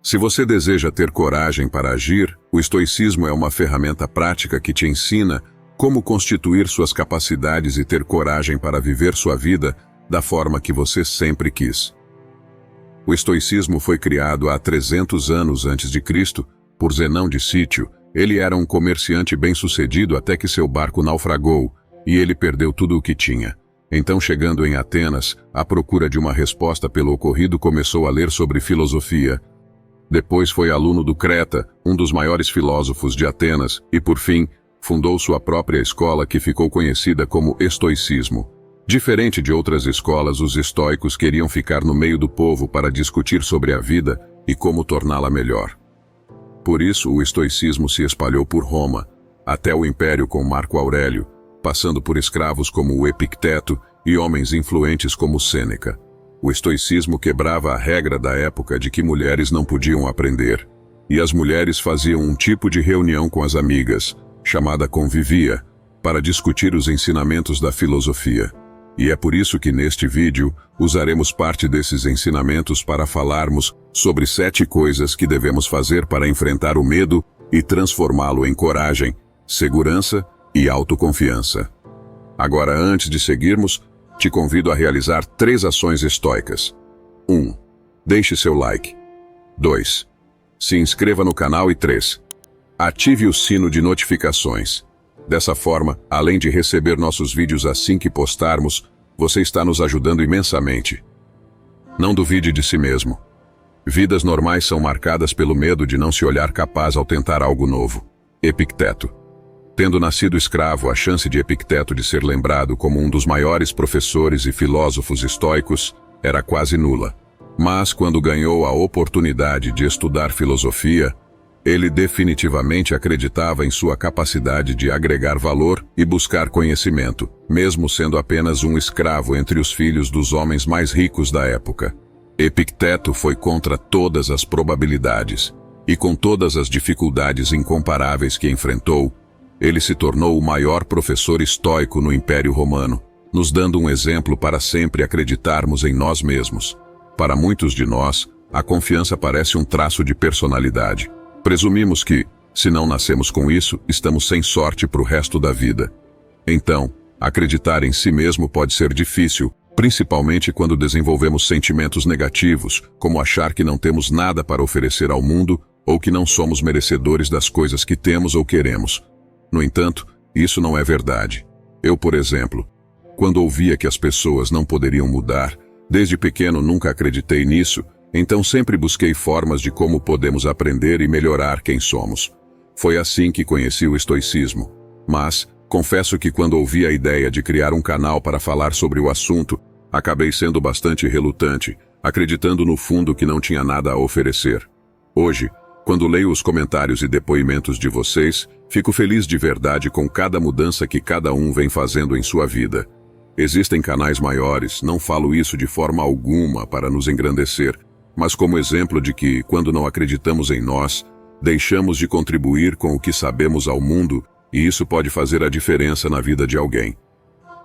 Se você deseja ter coragem para agir, o estoicismo é uma ferramenta prática que te ensina como constituir suas capacidades e ter coragem para viver sua vida da forma que você sempre quis. O estoicismo foi criado há 300 anos antes de Cristo por Zenão de Cítio. Ele era um comerciante bem-sucedido até que seu barco naufragou e ele perdeu tudo o que tinha. Então, chegando em Atenas, à procura de uma resposta pelo ocorrido, começou a ler sobre filosofia. Depois foi aluno do Creta, um dos maiores filósofos de Atenas, e por fim, fundou sua própria escola que ficou conhecida como estoicismo. Diferente de outras escolas, os estoicos queriam ficar no meio do povo para discutir sobre a vida e como torná-la melhor. Por isso, o estoicismo se espalhou por Roma, até o Império com Marco Aurélio, passando por escravos como o Epicteto e homens influentes como Sêneca. O estoicismo quebrava a regra da época de que mulheres não podiam aprender, e as mulheres faziam um tipo de reunião com as amigas, chamada convivia, para discutir os ensinamentos da filosofia. E é por isso que neste vídeo usaremos parte desses ensinamentos para falarmos sobre 7 coisas que devemos fazer para enfrentar o medo e transformá-lo em coragem, segurança e autoconfiança. Agora, antes de seguirmos, te convido a realizar 3 ações estoicas. 1. Deixe seu like. 2. Se inscreva no canal e 3. Ative o sino de notificações. Dessa forma, além de receber nossos vídeos assim que postarmos, você está nos ajudando imensamente. Não duvide de si mesmo. Vidas normais são marcadas pelo medo de não se olhar capaz ao tentar algo novo. Epicteto. Tendo nascido escravo, a chance de Epicteto de ser lembrado como um dos maiores professores e filósofos estoicos era quase nula. Mas quando ganhou a oportunidade de estudar filosofia, ele definitivamente acreditava em sua capacidade de agregar valor e buscar conhecimento, mesmo sendo apenas um escravo entre os filhos dos homens mais ricos da época. Epicteto foi contra todas as probabilidades, e com todas as dificuldades incomparáveis que enfrentou, ele se tornou o maior professor estoico no Império Romano, nos dando um exemplo para sempre acreditarmos em nós mesmos. Para muitos de nós, a confiança parece um traço de personalidade. Presumimos que, se não nascemos com isso, estamos sem sorte para o resto da vida. Então, acreditar em si mesmo pode ser difícil, principalmente quando desenvolvemos sentimentos negativos, como achar que não temos nada para oferecer ao mundo ou que não somos merecedores das coisas que temos ou queremos. No entanto, isso não é verdade. Eu, por exemplo, quando ouvia que as pessoas não poderiam mudar, desde pequeno nunca acreditei nisso, então sempre busquei formas de como podemos aprender e melhorar quem somos. Foi assim que conheci o estoicismo. Mas, confesso que quando ouvi a ideia de criar um canal para falar sobre o assunto, acabei sendo bastante relutante, acreditando no fundo que não tinha nada a oferecer. Hoje, quando leio os comentários e depoimentos de vocês, fico feliz de verdade com cada mudança que cada um vem fazendo em sua vida. Existem canais maiores, não falo isso de forma alguma para nos engrandecer, mas como exemplo de que, quando não acreditamos em nós, deixamos de contribuir com o que sabemos ao mundo, e isso pode fazer a diferença na vida de alguém.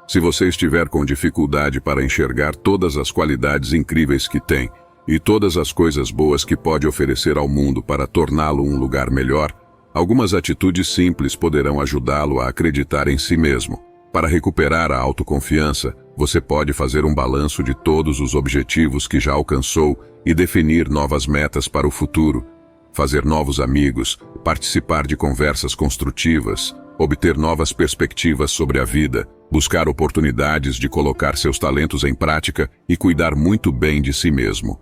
Se você estiver com dificuldade para enxergar todas as qualidades incríveis que tem, e todas as coisas boas que pode oferecer ao mundo para torná-lo um lugar melhor, algumas atitudes simples poderão ajudá-lo a acreditar em si mesmo. Para recuperar a autoconfiança, você pode fazer um balanço de todos os objetivos que já alcançou e definir novas metas para o futuro. Fazer novos amigos, participar de conversas construtivas, obter novas perspectivas sobre a vida, buscar oportunidades de colocar seus talentos em prática e cuidar muito bem de si mesmo.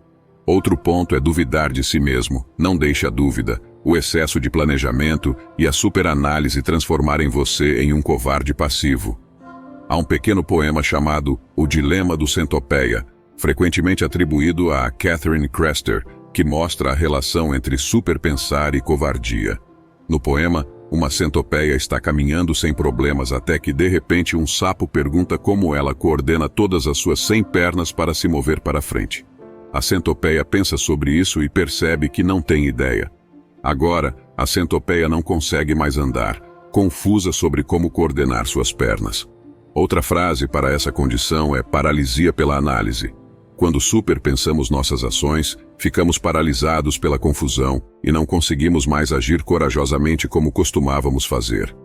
Outro ponto é duvidar de si mesmo. Não deixe a dúvida, o excesso de planejamento e a superanálise transformarem você em um covarde passivo. Há um pequeno poema chamado O Dilema do Centopeia, frequentemente atribuído a Catherine Crester, que mostra a relação entre superpensar e covardia. No poema, uma centopeia está caminhando sem problemas até que de repente um sapo pergunta como ela coordena todas as suas 100 pernas para se mover para frente. A centopeia pensa sobre isso e percebe que não tem ideia. Agora, a centopeia não consegue mais andar, confusa sobre como coordenar suas pernas. Outra frase para essa condição é paralisia pela análise. Quando superpensamos nossas ações, ficamos paralisados pela confusão e não conseguimos mais agir corajosamente como costumávamos fazer.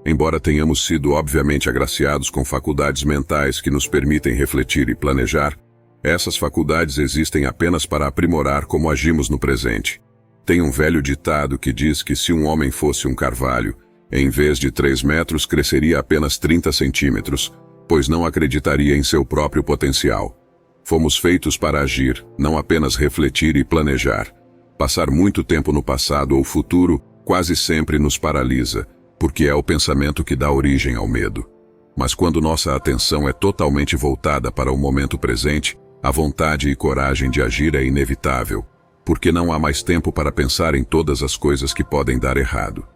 Embora tenhamos sido obviamente agraciados com faculdades mentais que nos permitem refletir e planejar, essas faculdades existem apenas para aprimorar como agimos no presente. Tem um velho ditado que diz que se um homem fosse um carvalho, em vez de 3 metros cresceria apenas 30 centímetros, pois não acreditaria em seu próprio potencial. Fomos feitos para agir, não apenas refletir e planejar. Passar muito tempo no passado ou futuro quase sempre nos paralisa, porque é o pensamento que dá origem ao medo. Mas quando nossa atenção é totalmente voltada para o momento presente, a vontade e coragem de agir é inevitável, porque não há mais tempo para pensar em todas as coisas que podem dar errado.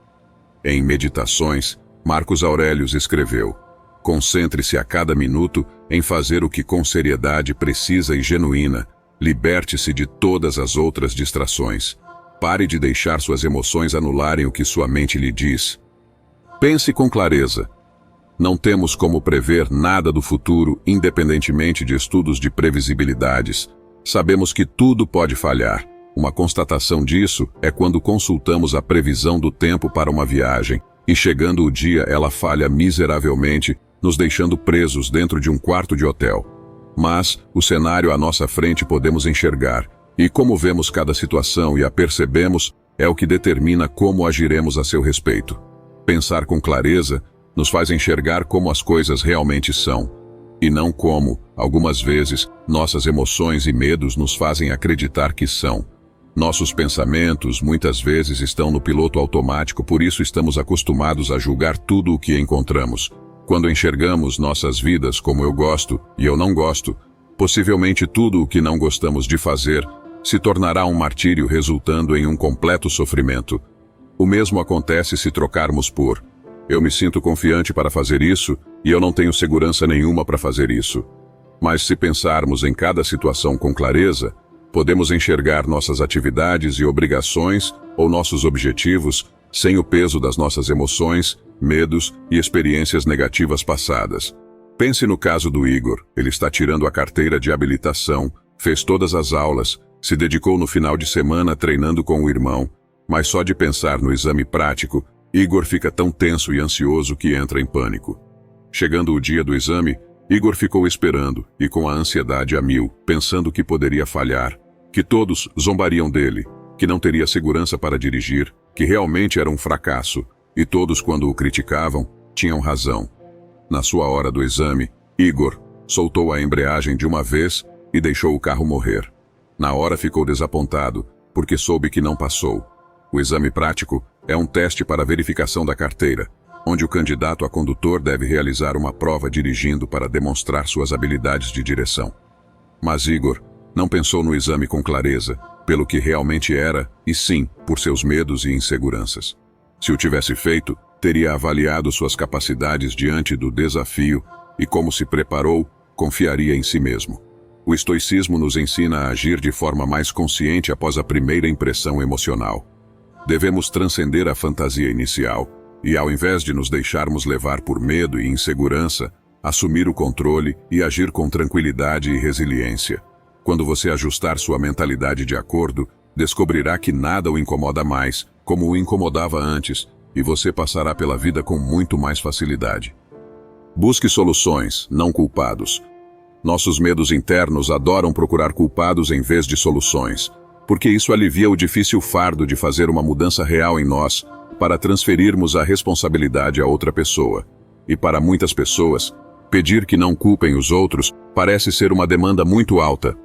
Em Meditações, Marcos Aurelius escreveu: concentre-se a cada minuto em fazer o que com seriedade precisa e genuína, liberte-se de todas as outras distrações. Pare de deixar suas emoções anularem o que sua mente lhe diz. Pense com clareza. Não temos como prever nada do futuro, independentemente de estudos de previsibilidades. Sabemos que tudo pode falhar. Uma constatação disso é quando consultamos a previsão do tempo para uma viagem, e chegando o dia ela falha miseravelmente, nos deixando presos dentro de um quarto de hotel. Mas o cenário à nossa frente podemos enxergar, e como vemos cada situação e a percebemos, é o que determina como agiremos a seu respeito. Pensar com clareza nos faz enxergar como as coisas realmente são, e não como, algumas vezes, nossas emoções e medos nos fazem acreditar que são. Nossos pensamentos muitas vezes estão no piloto automático, por isso estamos acostumados a julgar tudo o que encontramos. Quando enxergamos nossas vidas como eu gosto e eu não gosto, possivelmente tudo o que não gostamos de fazer se tornará um martírio, resultando em um completo sofrimento. O mesmo acontece se trocarmos por eu me sinto confiante para fazer isso e eu não tenho segurança nenhuma para fazer isso. Mas se pensarmos em cada situação com clareza, podemos enxergar nossas atividades e obrigações ou nossos objetivos sem o peso das nossas emoções, medos e experiências negativas passadas. Pense no caso do Igor. Ele está tirando a carteira de habilitação, fez todas as aulas, se dedicou no final de semana treinando com o irmão, mas só de pensar no exame prático, Igor fica tão tenso e ansioso que entra em pânico. Chegando o dia do exame, Igor ficou esperando e com a ansiedade a mil, pensando que poderia falhar, que todos zombariam dele, que não teria segurança para dirigir, que realmente era um fracasso, e todos, quando o criticavam, tinham razão. Na sua hora do exame, Igor soltou a embreagem de uma vez e deixou o carro morrer. Na hora ficou desapontado, porque soube que não passou. O exame prático é um teste para verificação da carteira, onde o candidato a condutor deve realizar uma prova dirigindo para demonstrar suas habilidades de direção. Mas Igor não pensou no exame com clareza, pelo que realmente era, e sim, por seus medos e inseguranças. Se o tivesse feito, teria avaliado suas capacidades diante do desafio e, como se preparou, confiaria em si mesmo. O estoicismo nos ensina a agir de forma mais consciente após a primeira impressão emocional. Devemos transcender a fantasia inicial e, ao invés de nos deixarmos levar por medo e insegurança, assumir o controle e agir com tranquilidade e resiliência. Quando você ajustar sua mentalidade de acordo, descobrirá que nada o incomoda mais, como o incomodava antes, e você passará pela vida com muito mais facilidade. Busque soluções, não culpados. Nossos medos internos adoram procurar culpados em vez de soluções, porque isso alivia o difícil fardo de fazer uma mudança real em nós, para transferirmos a responsabilidade a outra pessoa. E para muitas pessoas, pedir que não culpem os outros parece ser uma demanda muito alta.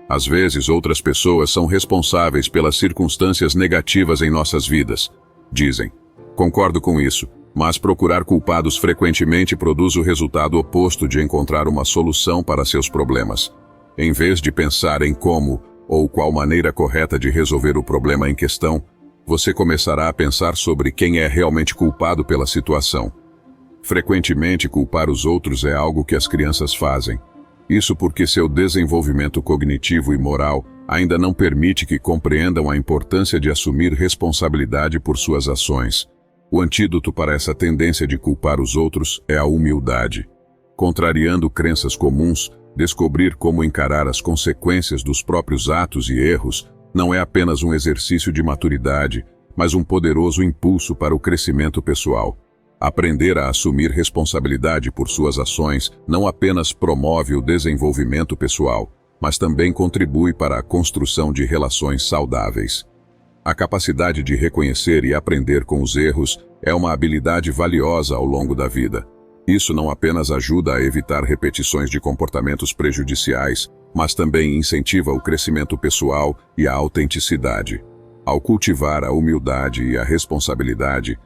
Às vezes, outras pessoas são responsáveis pelas circunstâncias negativas em nossas vidas, dizem. Concordo com isso, mas procurar culpados frequentemente produz o resultado oposto de encontrar uma solução para seus problemas. Em vez de pensar em como ou qual maneira correta de resolver o problema em questão, você começará a pensar sobre quem é realmente culpado pela situação. Frequentemente, culpar os outros é algo que as crianças fazem. Isso porque seu desenvolvimento cognitivo e moral ainda não permite que compreendam a importância de assumir responsabilidade por suas ações. O antídoto para essa tendência de culpar os outros é a humildade. Contrariando crenças comuns, Descobrir como encarar as consequências dos próprios atos e erros não é apenas um exercício de maturidade, mas um poderoso impulso para o crescimento pessoal. Aprender a assumir responsabilidade por suas ações não apenas promove o desenvolvimento pessoal, mas também contribui para a construção de relações saudáveis. A capacidade de reconhecer e aprender com os erros é uma habilidade valiosa ao longo da vida. Isso não apenas ajuda a evitar repetições de comportamentos prejudiciais, mas também incentiva o crescimento pessoal e a autenticidade. Ao cultivar a humildade e a responsabilidade,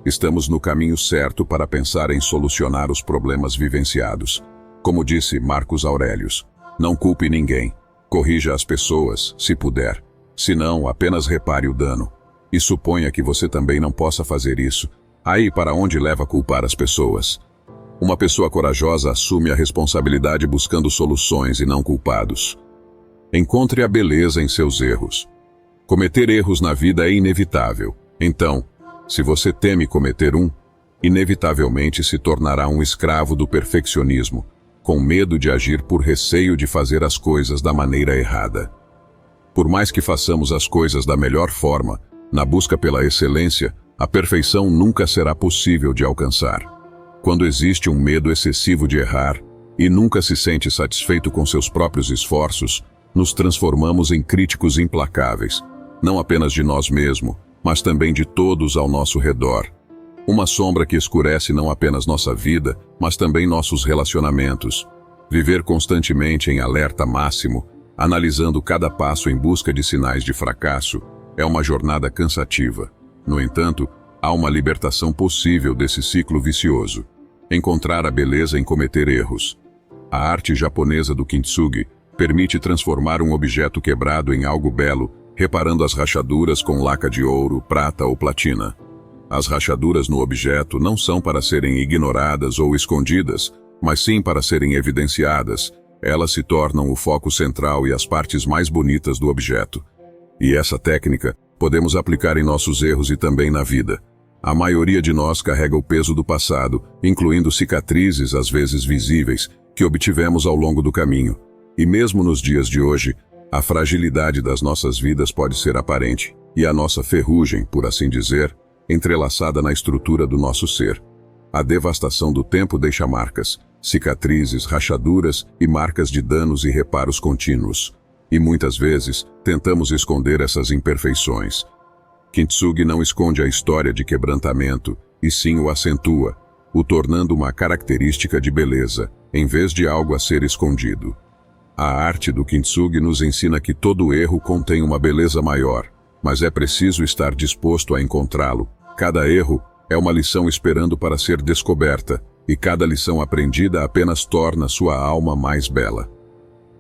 estamos no caminho certo para pensar em solucionar os problemas vivenciados. Como disse Marcos Aurelius, não culpe ninguém, corrija as pessoas, se puder. Se não, apenas repare o dano. E suponha que você também não possa fazer isso. Aí para onde leva a culpar as pessoas? Uma pessoa corajosa assume a responsabilidade buscando soluções e não culpados. Encontre a beleza em seus erros. Cometer erros na vida é inevitável. Então, se você teme cometer um, inevitavelmente se tornará um escravo do perfeccionismo, com medo de agir por receio de fazer as coisas da maneira errada. Por mais que façamos as coisas da melhor forma, na busca pela excelência, a perfeição nunca será possível de alcançar. Quando existe um medo excessivo de errar e nunca se sente satisfeito com seus próprios esforços, nos transformamos em críticos implacáveis, não apenas de nós mesmos, mas também de todos ao nosso redor. Uma sombra que escurece não apenas nossa vida, mas também nossos relacionamentos. Viver constantemente em alerta máximo, analisando cada passo em busca de sinais de fracasso, é uma jornada cansativa. No entanto, há uma libertação possível desse ciclo vicioso. Encontrar a beleza em cometer erros. A arte japonesa do kintsugi permite transformar um objeto quebrado em algo belo, reparando as rachaduras com laca de ouro, prata ou platina. As rachaduras no objeto não são para serem ignoradas ou escondidas, mas sim para serem evidenciadas. Elas se tornam o foco central e as partes mais bonitas do objeto. E essa técnica podemos aplicar em nossos erros e também na vida. A maioria de nós carrega o peso do passado, incluindo cicatrizes, às vezes visíveis, que obtivemos ao longo do caminho. E mesmo nos dias de hoje, a fragilidade das nossas vidas pode ser aparente, e a nossa ferrugem, por assim dizer, entrelaçada na estrutura do nosso ser. A devastação do tempo deixa marcas, cicatrizes, rachaduras e marcas de danos e reparos contínuos. E muitas vezes, tentamos esconder essas imperfeições. Kintsugi não esconde a história de quebrantamento, e sim o acentua, o tornando uma característica de beleza, em vez de algo a ser escondido. A arte do Kintsugi nos ensina que todo erro contém uma beleza maior, mas é preciso estar disposto a encontrá-lo. Cada erro é uma lição esperando para ser descoberta, e cada lição aprendida apenas torna sua alma mais bela.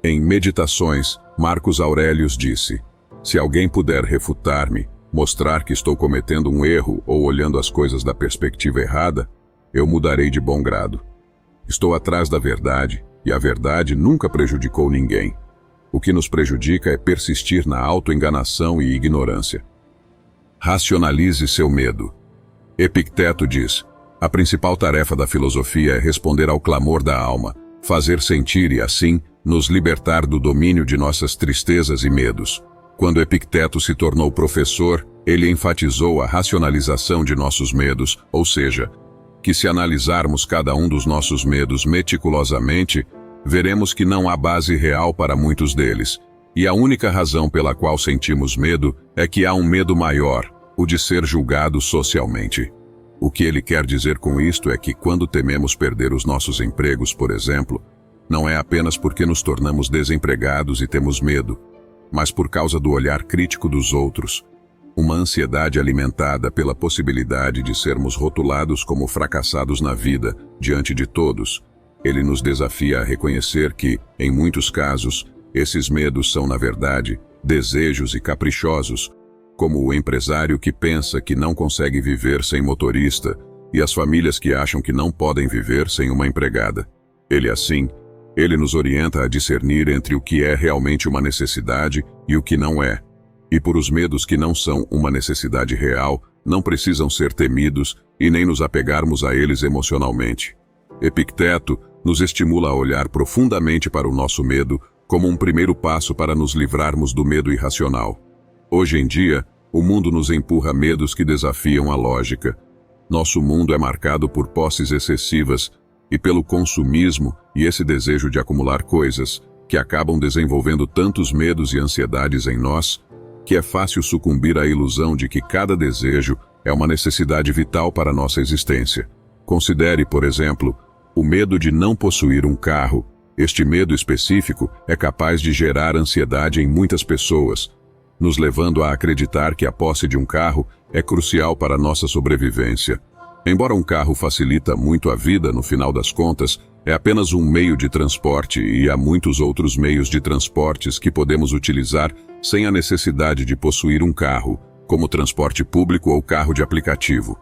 Em Meditações, Marcos Aurelius disse: se alguém puder refutar-me, mostrar que estou cometendo um erro ou olhando as coisas da perspectiva errada, eu mudarei de bom grado. Estou atrás da verdade, e a verdade nunca prejudicou ninguém. O que nos prejudica é persistir na autoenganação e ignorância. Racionalize seu medo. Epicteto diz: a principal tarefa da filosofia é responder ao clamor da alma, fazer sentir e, assim, nos libertar do domínio de nossas tristezas e medos. Quando Epicteto se tornou professor, ele enfatizou a racionalização de nossos medos, ou seja, que se analisarmos cada um dos nossos medos meticulosamente, veremos que não há base real para muitos deles, e a única razão pela qual sentimos medo é que há um medo maior, o de ser julgado socialmente. O que ele quer dizer com isto é que quando tememos perder os nossos empregos, por exemplo, não é apenas porque nos tornamos desempregados e temos medo, mas por causa do olhar crítico dos outros, uma ansiedade alimentada pela possibilidade de sermos rotulados como fracassados na vida diante de todos. Ele nos desafia a reconhecer que, em muitos casos, esses medos são, na verdade, desejos e caprichosos, como o empresário que pensa que não consegue viver sem motorista e as famílias que acham que não podem viver sem uma empregada. Ele nos orienta a discernir entre o que é realmente uma necessidade e o que não é. E por os medos que não são uma necessidade real, não precisam ser temidos e nem nos apegarmos a eles emocionalmente. Epicteto nos estimula a olhar profundamente para o nosso medo como um primeiro passo para nos livrarmos do medo irracional. Hoje em dia, o mundo nos empurra medos que desafiam a lógica. Nosso mundo é marcado por posses excessivas e pelo consumismo e esse desejo de acumular coisas, que acabam desenvolvendo tantos medos e ansiedades em nós, que é fácil sucumbir à ilusão de que cada desejo é uma necessidade vital para a nossa existência. Considere, por exemplo, o medo de não possuir um carro. Este medo específico é capaz de gerar ansiedade em muitas pessoas, nos levando a acreditar que a posse de um carro é crucial para a nossa sobrevivência. Embora um carro facilita muito a vida, no final das contas, é apenas um meio de transporte e há muitos outros meios de transportes que podemos utilizar sem a necessidade de possuir um carro, como transporte público ou carro de aplicativo.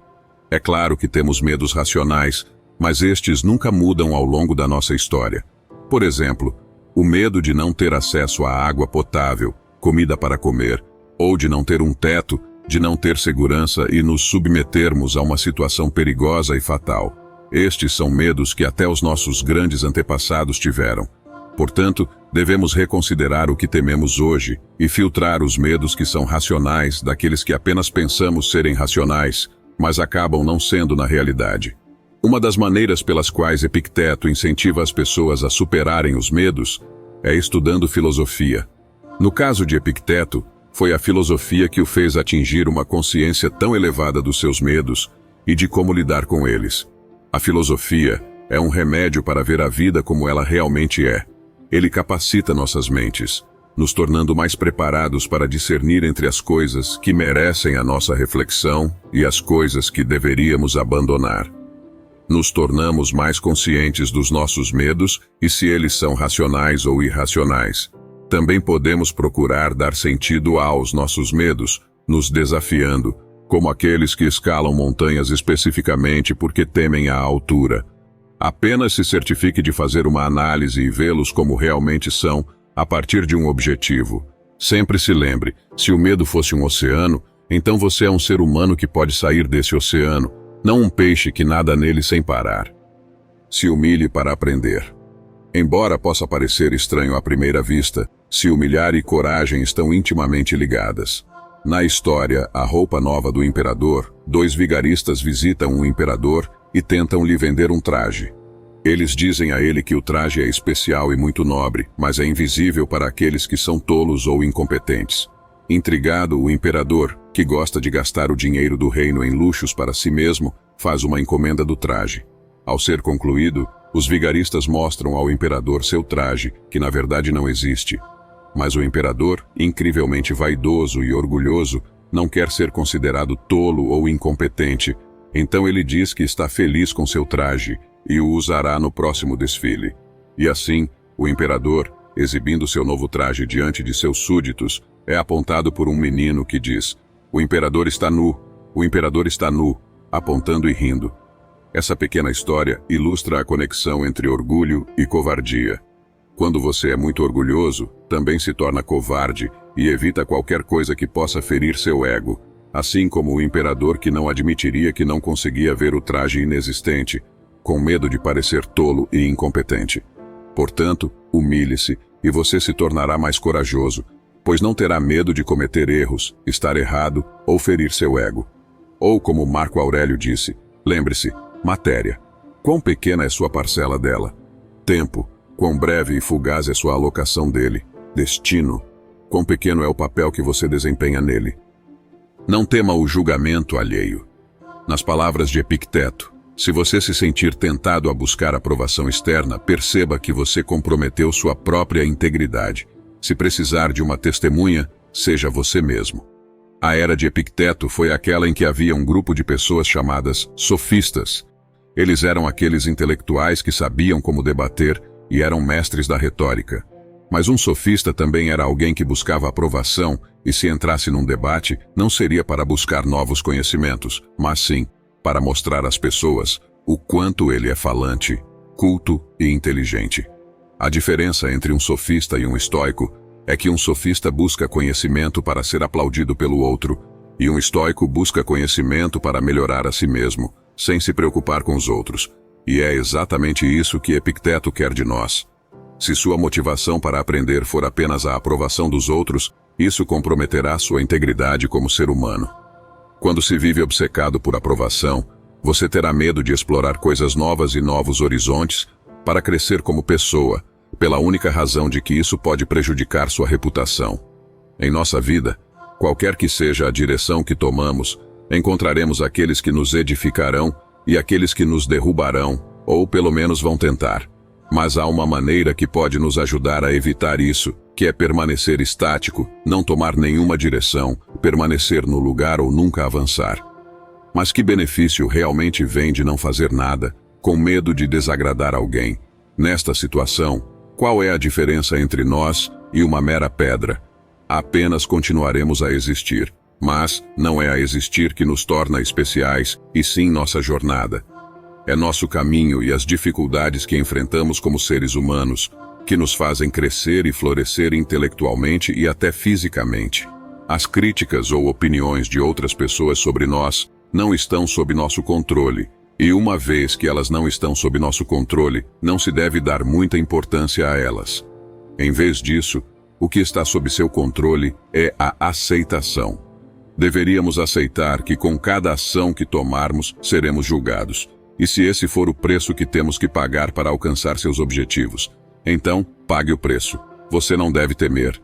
É claro que temos medos racionais, mas estes nunca mudam ao longo da nossa história. Por exemplo, o medo de não ter acesso à água potável, comida para comer, ou de não ter um teto, de não ter segurança e nos submetermos a uma situação perigosa e fatal. Estes são medos que até os nossos grandes antepassados tiveram. Portanto, devemos reconsiderar o que tememos hoje e filtrar os medos que são racionais daqueles que apenas pensamos serem racionais, mas acabam não sendo na realidade. Uma das maneiras pelas quais Epicteto incentiva as pessoas a superarem os medos é estudando filosofia. No caso de Epicteto, foi a filosofia que o fez atingir uma consciência tão elevada dos seus medos e de como lidar com eles. A filosofia é um remédio para ver a vida como ela realmente é. Ele capacita nossas mentes, nos tornando mais preparados para discernir entre as coisas que merecem a nossa reflexão e as coisas que deveríamos abandonar. Nos tornamos mais conscientes dos nossos medos e se eles são racionais ou irracionais. Também podemos procurar dar sentido aos nossos medos, nos desafiando, como aqueles que escalam montanhas especificamente porque temem a altura. Apenas se certifique de fazer uma análise e vê-los como realmente são, a partir de um objetivo. Sempre se lembre, se o medo fosse um oceano, então você é um ser humano que pode sair desse oceano, não um peixe que nada nele sem parar. Se humilhe para aprender. Embora possa parecer estranho à primeira vista, se humilhar e coragem estão intimamente ligadas. Na história A Roupa Nova do Imperador, 2 vigaristas visitam um imperador e tentam lhe vender um traje. Eles dizem a ele que o traje é especial e muito nobre, mas é invisível para aqueles que são tolos ou incompetentes. Intrigado, o imperador, que gosta de gastar o dinheiro do reino em luxos para si mesmo, faz uma encomenda do traje. Ao ser concluído, os vigaristas mostram ao imperador seu traje, que na verdade não existe. Mas o imperador, incrivelmente vaidoso e orgulhoso, não quer ser considerado tolo ou incompetente, então ele diz que está feliz com seu traje e o usará no próximo desfile. E assim, o imperador, exibindo seu novo traje diante de seus súditos, é apontado por um menino que diz: "O imperador está nu, o imperador está nu", apontando e rindo. Essa pequena história ilustra a conexão entre orgulho e covardia. Quando você é muito orgulhoso, também se torna covarde e evita qualquer coisa que possa ferir seu ego, assim como o imperador que não admitiria que não conseguia ver o traje inexistente, com medo de parecer tolo e incompetente. Portanto, humilhe-se e você se tornará mais corajoso, pois não terá medo de cometer erros, estar errado ou ferir seu ego. Ou como Marco Aurélio disse, lembre-se, matéria. Quão pequena é sua parcela dela? Tempo. Quão breve e fugaz é sua alocação dele? Destino. Quão pequeno é o papel que você desempenha nele? Não tema o julgamento alheio. Nas palavras de Epicteto, se você se sentir tentado a buscar aprovação externa, perceba que você comprometeu sua própria integridade. Se precisar de uma testemunha, seja você mesmo. A era de Epicteto foi aquela em que havia um grupo de pessoas chamadas sofistas. Eles eram aqueles intelectuais que sabiam como debater e eram mestres da retórica. Mas um sofista também era alguém que buscava aprovação e, se entrasse num debate, não seria para buscar novos conhecimentos, mas sim para mostrar às pessoas o quanto ele é falante, culto e inteligente. A diferença entre um sofista e um estoico é que um sofista busca conhecimento para ser aplaudido pelo outro, e um estoico busca conhecimento para melhorar a si mesmo, sem se preocupar com os outros. E é exatamente isso que Epicteto quer de nós. Se sua motivação para aprender for apenas a aprovação dos outros, isso comprometerá sua integridade como ser humano. Quando se vive obcecado por aprovação, você terá medo de explorar coisas novas e novos horizontes para crescer como pessoa, pela única razão de que isso pode prejudicar sua reputação. Em nossa vida, qualquer que seja a direção que tomamos, encontraremos aqueles que nos edificarão e aqueles que nos derrubarão, ou pelo menos vão tentar. Mas há uma maneira que pode nos ajudar a evitar isso, que é permanecer estático, não tomar nenhuma direção, permanecer no lugar ou nunca avançar. Mas que benefício realmente vem de não fazer nada, com medo de desagradar alguém? Nesta situação, qual é a diferença entre nós e uma mera pedra? Apenas continuaremos a existir, mas não é a existir que nos torna especiais, e sim nossa jornada. É nosso caminho e as dificuldades que enfrentamos como seres humanos que nos fazem crescer e florescer intelectualmente e até fisicamente. As críticas ou opiniões de outras pessoas sobre nós não estão sob nosso controle, e uma vez que elas não estão sob nosso controle, não se deve dar muita importância a elas. Em vez disso, o que está sob seu controle é a aceitação. Deveríamos aceitar que com cada ação que tomarmos, seremos julgados. E se esse for o preço que temos que pagar para alcançar seus objetivos, então, pague o preço. Você não deve temer.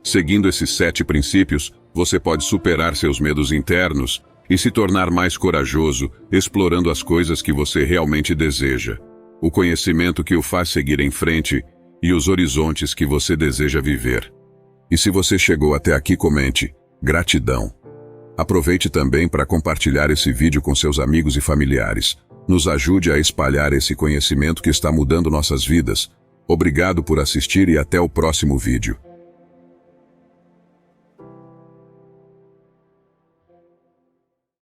Seguindo esses 7 princípios, você pode superar seus medos internos e se tornar mais corajoso, explorando as coisas que você realmente deseja, o conhecimento que o faz seguir em frente e os horizontes que você deseja viver. E se você chegou até aqui, comente: gratidão. Aproveite também para compartilhar esse vídeo com seus amigos e familiares. Nos ajude a espalhar esse conhecimento que está mudando nossas vidas. Obrigado por assistir e até o próximo vídeo.